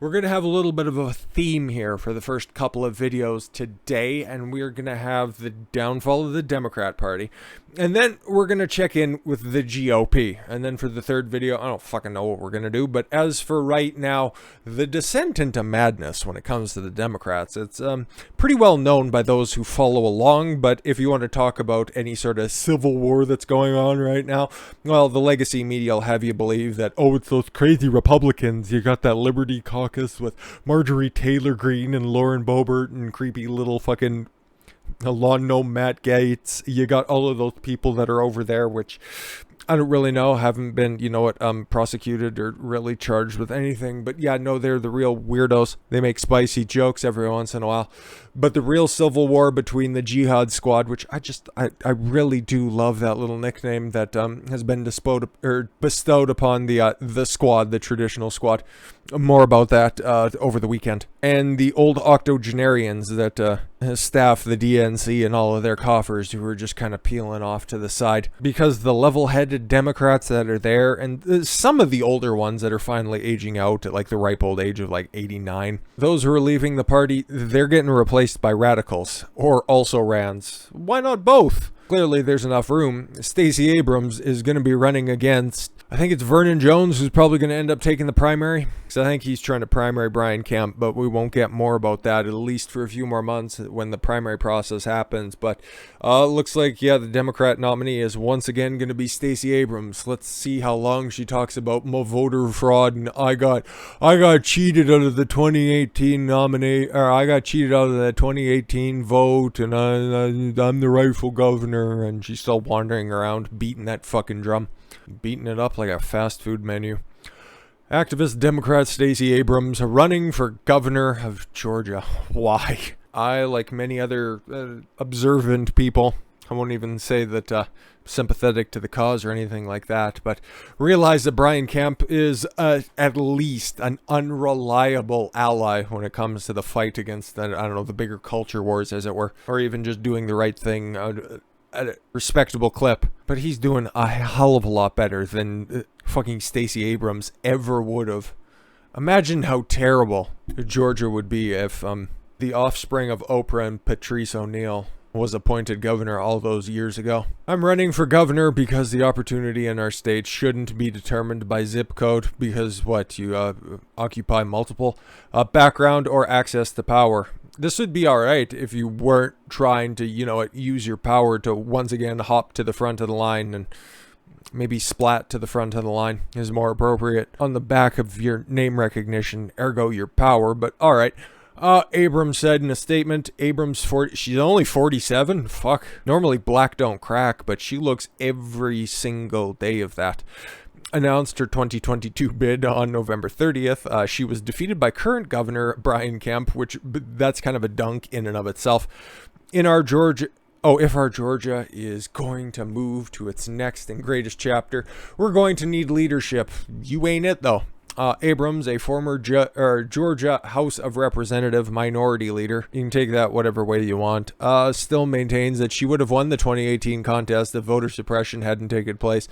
We're going to have a little bit of a theme here for the first couple of videos today, and we're going to have the downfall of the Democrat Party. And then we're going to check in with the GOP. And then for the third video, I don't fucking know what we're going to do, but as for right now, the descent into madness when it comes to the Democrats, it's pretty well known by those who follow along, but if you want to talk about any sort of civil war that's going on right now, well, the legacy media will have you believe that, oh, it's those crazy Republicans. You got that Liberty Caucus with Marjorie Taylor Greene and Lauren Boebert and creepy little fucking lawn gnome Matt Gaetz. You got all of those people that are over there, which I don't really know, haven't been, prosecuted or really charged with anything. But yeah, no, they're the real weirdos. They make spicy jokes every once in a while. But the real civil war between the Jihad Squad, which I really do love that little nickname that has been bestowed upon the squad, the traditional squad. More about that over the weekend. And the old octogenarians that staff the DNC and all of their coffers, who are just kind of peeling off to the side. Because the level-headed Democrats that are there, and some of the older ones that are finally aging out at like the ripe old age of like 89, those who are leaving the party, they're getting replaced by radicals or also-rans. Why not both? Clearly there's enough room. Stacey Abrams is going to be running against, I think it's Vernon Jones, who's probably going to end up taking the primary. Because I think he's trying to primary Brian Kemp, but we won't get more about that, at least for a few more months when the primary process happens. But looks like, yeah, the Democrat nominee is once again going to be Stacey Abrams. Let's see how long she talks about my voter fraud and I got cheated out of the 2018 I got cheated out of the 2018 vote, and I'm the rightful governor. And she's still wandering around beating that fucking drum, beating it up like a fast food menu. Activist Democrat Stacey Abrams running for governor of Georgia. Why? I, like many other observant people, I won't even say that sympathetic to the cause or anything like that, but realize that Brian Kemp is at least an unreliable ally when it comes to the fight against the bigger culture wars, as it were, or even just doing the right thing at a respectable clip. But he's doing a hell of a lot better than fucking Stacey Abrams ever would have. Imagine how terrible Georgia would be if the offspring of Oprah and Patrice O'Neill was appointed governor all those years ago. I'm running for governor because the opportunity in our state shouldn't be determined by zip code, because you occupy multiple background or access to power. This would be alright if you weren't trying to, use your power to once again hop to the front of the line, and maybe splat to the front of the line is more appropriate on the back of your name recognition, ergo your power, but alright. Abrams said in a statement, she's only 47? Fuck. Normally black don't crack, but she looks every single day of that. Announced her 2022 bid on November 30th. She was defeated by current governor Brian Kemp, which that's kind of a dunk in and of itself. If our Georgia is going to move to its next and greatest chapter, we're going to need leadership. You ain't it, though. Abrams, a former Georgia House of Representative minority leader, you can take that whatever way you want, still maintains that she would have won the 2018 contest if voter suppression hadn't taken place.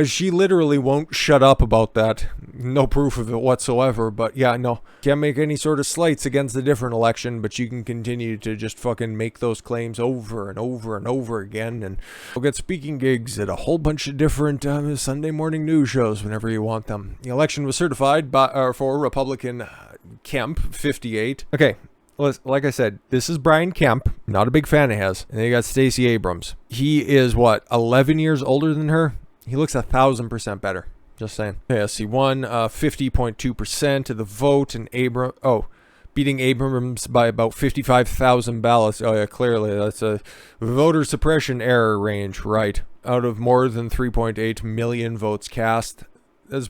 She literally won't shut up about that. No proof of it whatsoever, but yeah, no. Can't make any sort of slights against a different election, but you can continue to just fucking make those claims over and over and over again, and you'll get speaking gigs at a whole bunch of different Sunday morning news shows whenever you want them. The election was certified for Republican Kemp, 58. Okay, like I said, this is Brian Kemp. Not a big fan of his. And then you got Stacey Abrams. He is, 11 years older than her? He looks 1,000% better. Just saying. Yes, he won 50.2% of the vote, and beating Abrams by about 55,000 ballots. Oh yeah, clearly that's a voter suppression error range, right? Out of more than 3.8 million votes cast. That's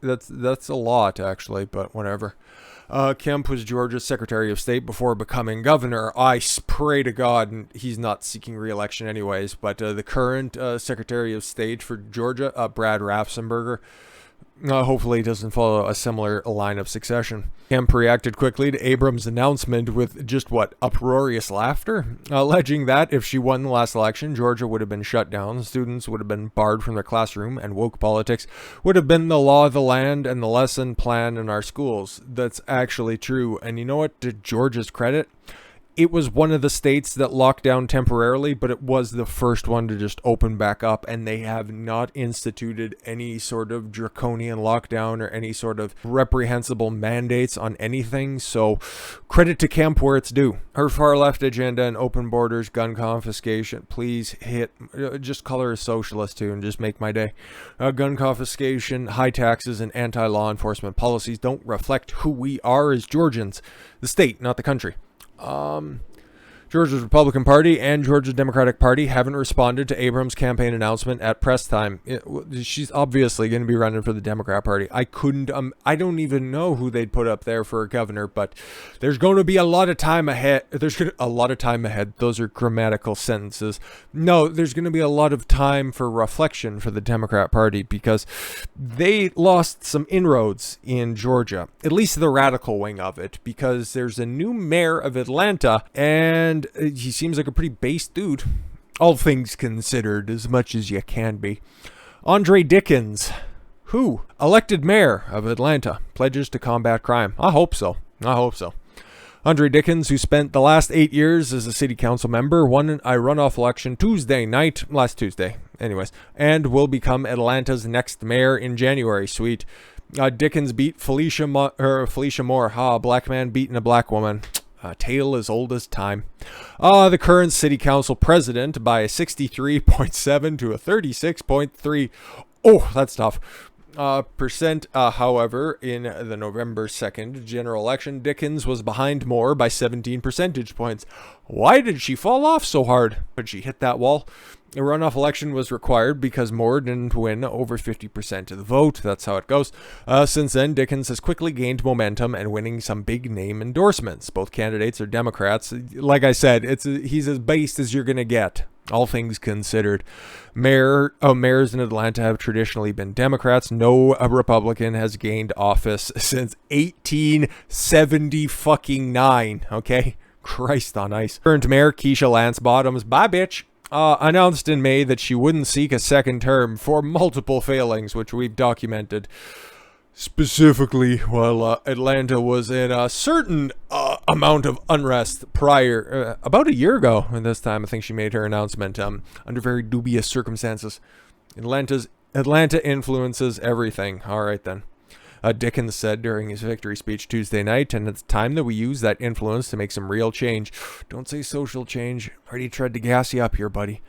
that's a lot, actually, but whatever. Kemp was Georgia's Secretary of State before becoming governor. I pray to God he's not seeking re-election anyways, but the current Secretary of State for Georgia, Brad Raffensperger, Hopefully it doesn't follow a similar line of succession. Kemp reacted quickly to Abrams' announcement with just uproarious laughter, alleging that if she won the last election, Georgia would have been shut down, students would have been barred from their classroom, and woke politics would have been the law of the land and the lesson plan in our schools. That's actually true. And you know what, to Georgia's credit, it was one of the states that locked down temporarily, but it was the first one to just open back up, and they have not instituted any sort of draconian lockdown or any sort of reprehensible mandates on anything. So credit to Kemp where it's due. Her far left agenda and open borders, gun confiscation, please just call her a socialist too and just make my day. Gun confiscation, high taxes, and anti-law enforcement policies don't reflect who we are as Georgians. The state, not the country. Georgia's Republican Party and Georgia's Democratic Party haven't responded to Abrams' campaign announcement at press time. She's obviously going to be running for the Democrat Party. I don't even know who they'd put up there for a governor, but there's going to be a lot of time ahead. A lot of time ahead. Those are grammatical sentences. No, there's going to be a lot of time for reflection for the Democrat Party because they lost some inroads in Georgia, at least the radical wing of it, because there's a new mayor of Atlanta, and he seems like a pretty base dude, all things considered, as much as you can be. Andre Dickens, who, elected mayor of Atlanta, pledges to combat crime. I hope so. Andre Dickens, who spent the last 8 years as a city council member, won a runoff election last Tuesday, and will become Atlanta's next mayor in January. Sweet. Dickens beat Felicia Moore, a black man beating a black woman. A tale as old as time. The current city council president by a 63.7 to a 36.3. Oh, that's tough. Percent, however, in the November 2nd general election, Dickens was behind Moore by 17 percentage points. Why did she fall off so hard? But she hit that wall. A runoff election was required because Moore didn't win over 50% of the vote. That's how it goes. Since then, Dickens has quickly gained momentum and winning some big name endorsements. Both candidates are Democrats. Like I said, he's as based as you're going to get, all things considered. Mayors in Atlanta have traditionally been Democrats. No Republican has gained office since 1879. Okay? Christ on ice. Current mayor Keisha Lance-Bottoms, bye bitch, announced in May that she wouldn't seek a second term for multiple failings, which we've documented. Specifically, while Atlanta was in a certain amount of unrest prior, about a year ago, and this time I think she made her announcement under very dubious circumstances. Atlanta influences everything. All right then. Dickens said during his victory speech Tuesday night, and it's time that we use that influence to make some real change. Don't say social change. Already tried to gas you up here, buddy.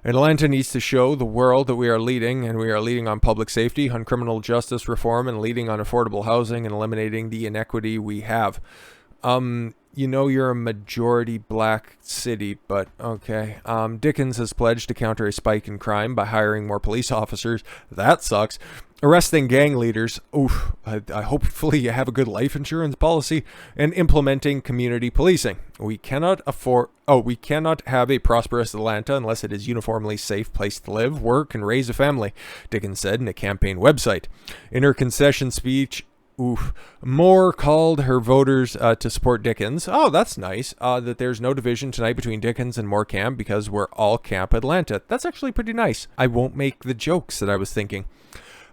Atlanta needs to show the world that we are leading, and we are leading on public safety, on criminal justice reform, and leading on affordable housing and eliminating the inequity we have. You're a majority black city, but okay. Dickens has pledged to counter a spike in crime by hiring more police officers. That sucks. Arresting gang leaders. Oof. I hopefully you have a good life insurance policy, and implementing community policing. We cannot have a prosperous Atlanta unless it is uniformly safe place to live, work, and raise a family, Dickens said in a campaign website. In her concession speech, Moore called her voters to support Dickens. Oh, that's nice. That there's no division tonight between Dickens and Moore camp because we're all Camp Atlanta. That's actually pretty nice. I won't make the jokes that I was thinking.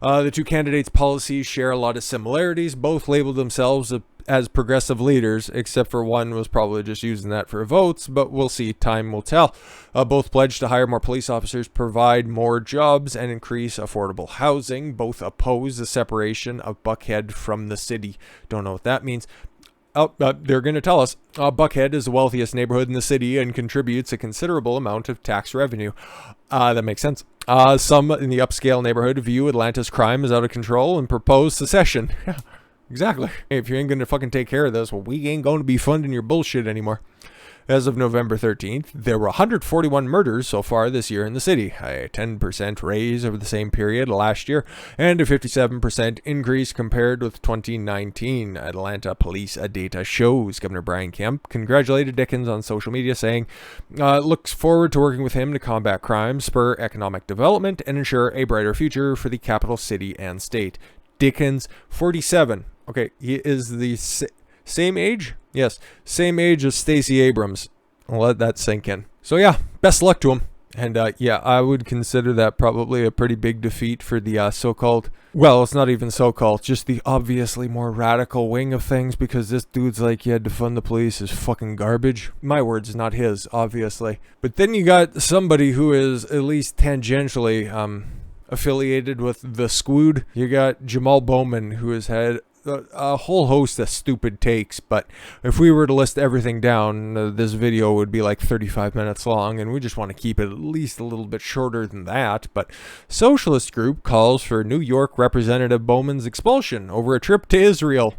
The two candidates' policies share a lot of similarities. Both labeled themselves as progressive leaders, except for one was probably just using that for votes, but we'll see. Time will tell. Both pledged to hire more police officers, provide more jobs, and increase affordable housing. Both oppose the separation of Buckhead from the city. Don't know what that means. They're going to tell us. Buckhead is the wealthiest neighborhood in the city and contributes a considerable amount of tax revenue. That makes sense. Some in the upscale neighborhood view Atlanta's crime is out of control and propose secession. Yeah, exactly. If you ain't going to fucking take care of this, well, we ain't going to be funding your bullshit anymore. As of November 13th, there were 141 murders so far this year in the city, a 10% raise over the same period last year, and a 57% increase compared with 2019. Atlanta police data shows. Governor Brian Kemp congratulated Dickens on social media, saying, looks forward to working with him to combat crime, spur economic development, and ensure a brighter future for the capital city and state. Dickens, 47. Okay, he is the same age? Yes, same age as Stacey Abrams. I'll let that sink in. So yeah, best luck to him. And yeah, I would consider that probably a pretty big defeat for the so-called, well, it's not even so-called, just the obviously more radical wing of things, because this dude's like, yeah, defund the police is fucking garbage. My words, not his, obviously. But then you got somebody who is at least tangentially affiliated with the squad. You got Jamal Bowman, who has had a whole host of stupid takes, but if we were to list everything down, this video would be like 35 minutes long, and we just want to keep it at least a little bit shorter than that. But socialist group calls for New York Representative Bowman's expulsion over a trip to Israel.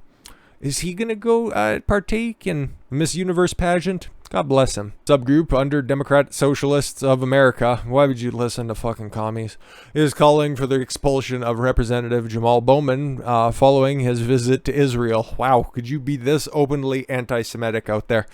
Is he gonna go partake in Miss Universe pageant? God bless him. Subgroup under Democrat Socialists of America, why would you listen to fucking commies, is calling for the expulsion of Representative Jamal Bowman following his visit to Israel. Wow, could you be this openly anti-Semitic out there?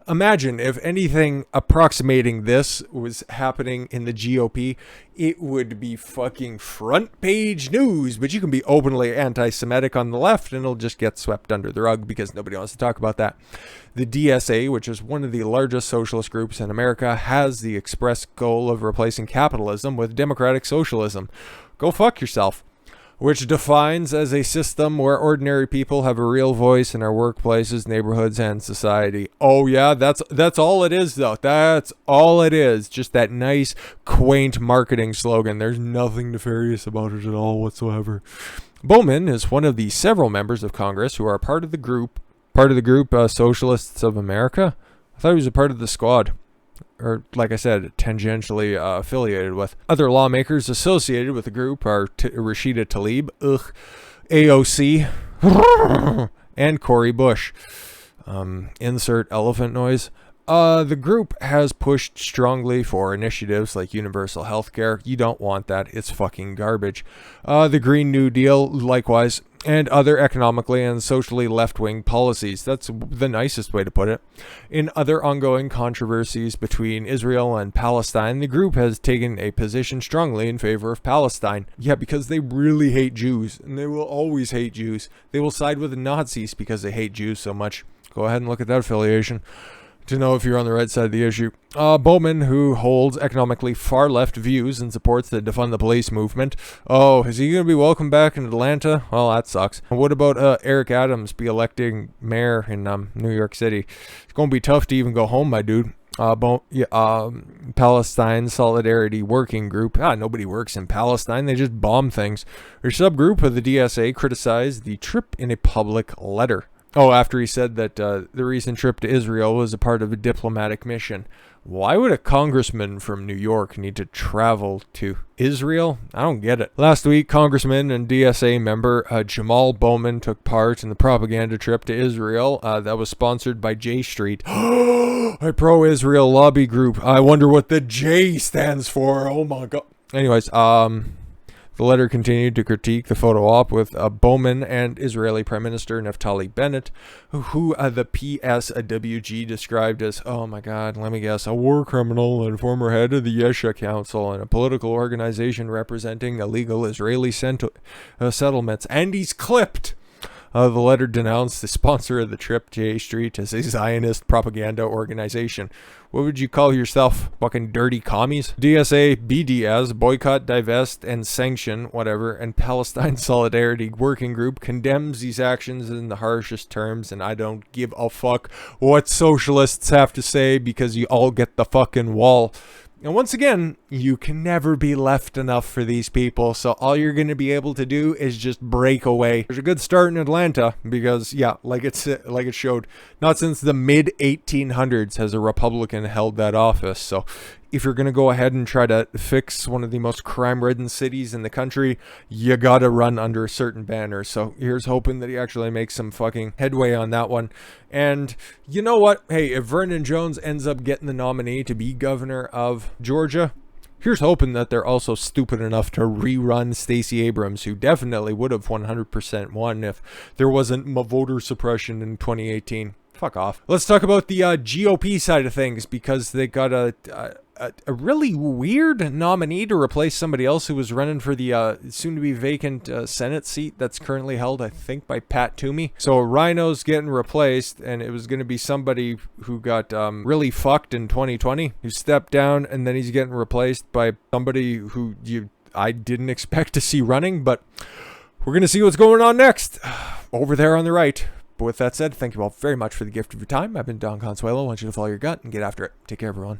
Imagine if anything approximating this was happening in the GOP, it would be fucking front page news, but you can be openly anti-Semitic on the left and it'll just get swept under the rug because nobody wants to talk about that. The DSA, which is one of the largest socialist groups in America, has the express goal of replacing capitalism with democratic socialism. Go fuck yourself. Which defines as a system where ordinary people have a real voice in our workplaces, neighborhoods, and society. Oh yeah, that's all it is though. That's all it is. Just that nice, quaint marketing slogan. There's nothing nefarious about it at all whatsoever. Bowman is one of the several members of Congress who are part of the group Socialists of America. I thought he was a part of the squad. Or, like I said, tangentially affiliated with. Other lawmakers associated with the group are Rashida Tlaib, AOC, and Cori Bush. Insert elephant noise. The group has pushed strongly for initiatives like universal health care. You don't want that. It's fucking garbage. The Green New Deal, likewise, and other economically and socially left-wing policies. That's the nicest way to put it. In other ongoing controversies between Israel and Palestine, the group has taken a position strongly in favor of Palestine. Yeah, because they really hate Jews, and they will always hate Jews. They will side with the Nazis because they hate Jews so much. Go ahead and look at that affiliation to know if you're on the right side of the issue. Bowman, who holds economically far left views and supports the defund the police movement. Oh, is he going to be welcome back in Atlanta? Well, that sucks. What about Eric Adams be electing mayor in New York City? It's going to be tough to even go home, my dude. Palestine Solidarity Working Group. Nobody works in Palestine. They just bomb things. Her subgroup of the DSA criticized the trip in a public letter. Oh, after he said that the recent trip to Israel was a part of a diplomatic mission. Why would a congressman from New York need to travel to Israel? I don't get it. Last week, Congressman and DSA member Jamal Bowman took part in the propaganda trip to Israel that was sponsored by J Street, a pro-Israel lobby group. I wonder what the J stands for. Oh my god. Anyways, the letter continued to critique the photo op with Bowman and Israeli Prime Minister Naftali Bennett, who the PSWG described as, oh my god, let me guess, a war criminal and former head of the Yesha Council and a political organization representing illegal Israeli settlements. And he's clipped. The letter denounced the sponsor of the trip, J Street, as a Zionist propaganda organization. What would you call yourself? Fucking dirty commies? DSA, BDS, boycott, divest, and sanction, whatever, and Palestine Solidarity Working Group condemns these actions in the harshest terms, and I don't give a fuck what socialists have to say because you all get the fucking wall. And once again, you can never be left enough for these people, so all you're going to be able to do is just break away. There's a good start in Atlanta because, yeah, like it showed, not since the mid-1800s has a Republican held that office. So if you're going to go ahead and try to fix one of the most crime-ridden cities in the country, you got to run under a certain banner. So here's hoping that he actually makes some fucking headway on that one. And you know what? Hey, if Vernon Jones ends up getting the nominee to be governor of Georgia, here's hoping that they're also stupid enough to rerun Stacey Abrams, who definitely would have 100% won if there wasn't voter suppression in 2018. Fuck off. Let's talk about the GOP side of things, because they got a a really weird nominee to replace somebody else who was running for the soon-to-be vacant Senate seat that's currently held, I think, by Pat Toomey. So Rhino's getting replaced, and it was going to be somebody who got really fucked in 2020, who stepped down, and then he's getting replaced by somebody who I didn't expect to see running, but we're going to see what's going on next over there on the right. But with that said, thank you all very much for the gift of your time. I've been Don Consuelo. I want you to follow your gut and get after it. Take care, everyone.